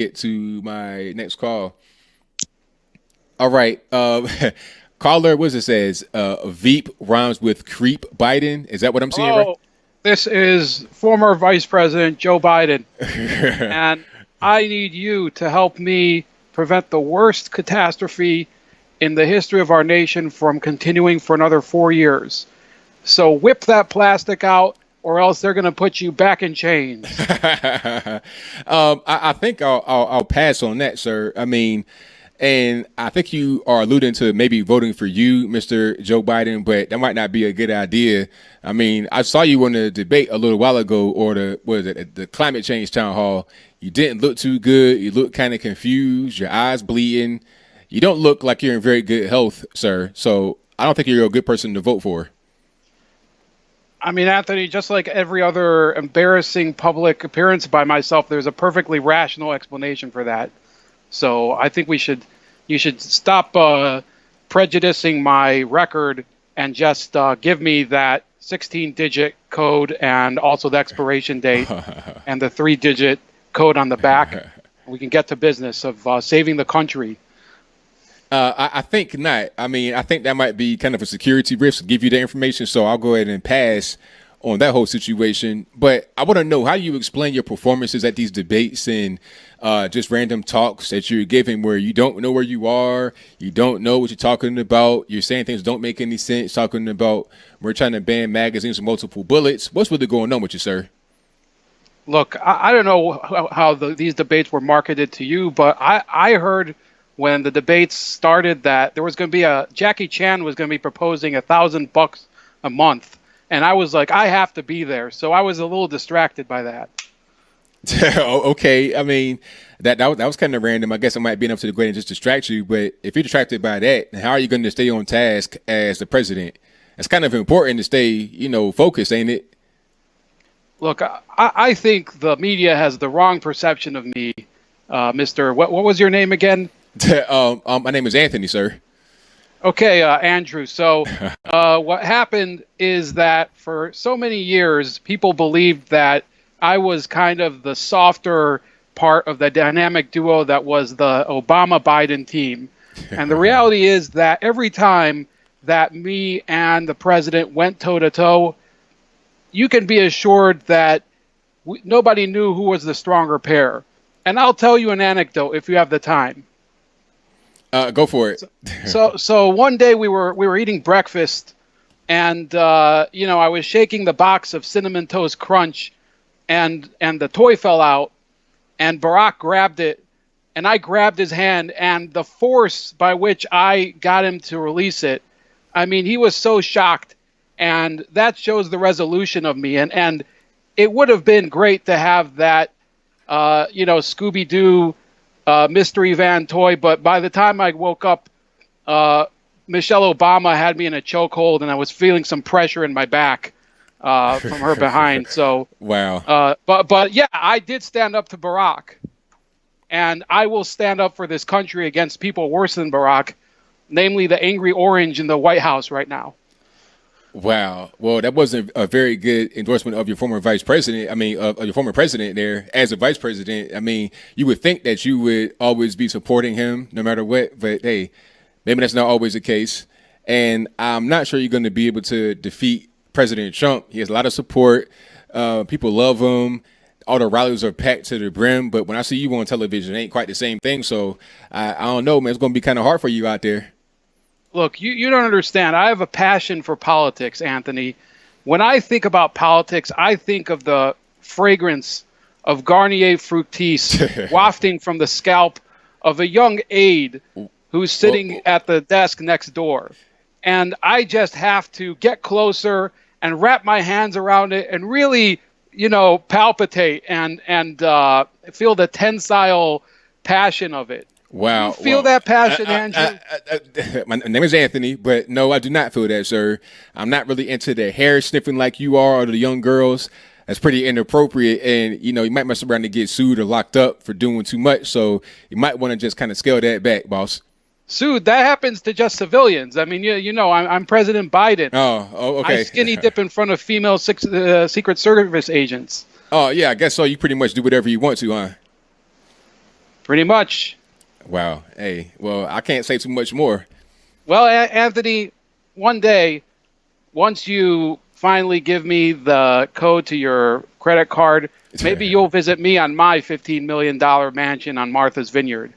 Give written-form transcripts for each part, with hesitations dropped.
get to my next call. All right. Caller, what does it says? Veep rhymes with creep Biden. Is that what I'm seeing right? Hello, this is former Vice President Joe Biden, and I need you to help me prevent the worst catastrophe in the history of our nation from continuing for another 4 years. So whip that plastic out, or else they're going to put you back in chains. I think I'll pass on that, sir. I mean, and I think you are alluding to maybe voting for you, Mr. Joe Biden, but that might not be a good idea. I mean, I saw you on the debate a little while ago, or the climate change town hall. You didn't look too good. You look kind of confused. Your eyes bleeding. You don't look like you're in very good health, sir. So I don't think you're a good person to vote for. I mean, Anthony, just like every other embarrassing public appearance by myself, there's a perfectly rational explanation for that. So I think you should stop prejudicing my record and just give me that 16-digit code and also the expiration date and the 3-digit code on the back. We can get to business of saving the country. I think not. I mean, I think that might be kind of a security risk to give you the information. So I'll go ahead and pass on that whole situation. But I want to know how you explain your performances at these debates and just random talks that you're giving where you don't know where you are, you don't know what you're talking about, you're saying things don't make any sense, talking about we're trying to ban magazines with multiple bullets. What's really going on with you, sir? Look, I don't know how these debates were marketed to you, but I heard when the debates started that there was going to be Jackie Chan was going to be proposing $1,000 a month. And I was like, I have to be there. So I was a little distracted by that. Okay, I mean that was kind of random. I guess it might be enough to go ahead and just distract you. But if you're distracted by that, how are you going to stay on task as the president? It's kind of important to stay, focused, ain't it? Look, I think the media has the wrong perception of me, Mister. What was your name again? My name is Anthony, sir. Okay, Andrew. So what happened is that for so many years, people believed that I was kind of the softer part of the dynamic duo that was the Obama-Biden team. And the reality is that every time that me and the president went toe-to-toe, you can be assured that nobody knew who was the stronger pair. And I'll tell you an anecdote if you have the time. Go for it. So one day we were eating breakfast, and I was shaking the box of Cinnamon Toast Crunch, and the toy fell out, and Barack grabbed it, and I grabbed his hand, and the force by which I got him to release it, I mean, he was so shocked, and that shows the resolution of me, and it would have been great to have that, Scooby-Doo mystery van toy, but by the time I woke up, Michelle Obama had me in a chokehold, and I was feeling some pressure in my back from her behind. So wow. But yeah, I did stand up to Barack, and I will stand up for this country against people worse than Barack, namely the angry orange in the White House right now. Wow. Well, that wasn't a very good endorsement of your former vice president. I mean, of your former president there as a vice president. I mean, you would think that you would always be supporting him no matter what. But hey, maybe that's not always the case. And I'm not sure you're going to be able to defeat President Trump. He has a lot of support. People love him. All the rallies are packed to the brim. But when I see you on television, it ain't quite the same thing. So I don't know, man. It's going to be kind of hard for you out there. Look, you don't understand. I have a passion for politics, Anthony. When I think about politics, I think of the fragrance of Garnier Fructis wafting from the scalp of a young aide who's sitting at the desk next door. And I just have to get closer and wrap my hands around it and really, palpitate and feel the tensile passion of it. Wow. You feel that passion, Andrew? My name is Anthony, but no, I do not feel that, sir. I'm not really into the hair sniffing like you are or the young girls. That's pretty inappropriate. And, you might mess around and get sued or locked up for doing too much. So you might want to just kind of scale that back, boss. Sued? That happens to just civilians. I mean, I'm President Biden. Oh, okay. I skinny dip in front of female Secret Service agents. Oh, yeah, I guess so. You pretty much do whatever you want to, huh? Pretty much. Wow. Hey, well, I can't say too much more. Well, Anthony, one day, once you finally give me the code to your credit card, maybe you'll visit me on my $15 million mansion on Martha's Vineyard.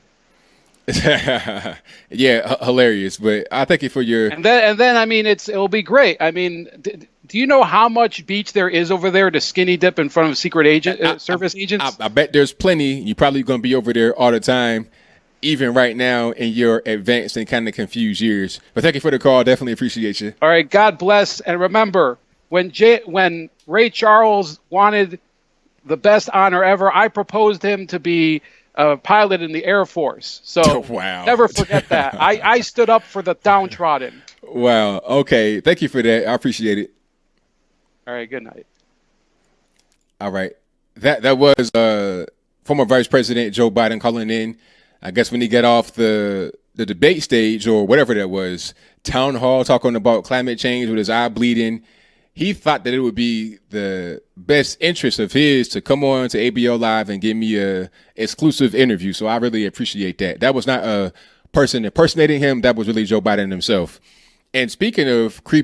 Yeah, hilarious. But I thank you for your. And then I mean, it'll be great. I mean, do you know how much beach there is over there to skinny dip in front of secret service agents? I bet there's plenty. You're probably going to be over there all the time, even right now in your advanced and kind of confused years. But thank you for the call. Definitely appreciate you. All right, God bless. And remember, when Ray Charles wanted the best honor ever, I proposed him to be a pilot in the Air Force. So Wow. Never forget that. I stood up for the downtrodden. Wow. Okay. Thank you for that. I appreciate it. All right, good night. All right. That was former Vice President Joe Biden calling in. I guess when he got off the debate stage or whatever that was, town hall, talking about climate change with his eye bleeding. He thought that it would be the best interest of his to come on to ABL Live and give me a exclusive interview. So I really appreciate that. That was not a person impersonating him. That was really Joe Biden himself. And speaking of creep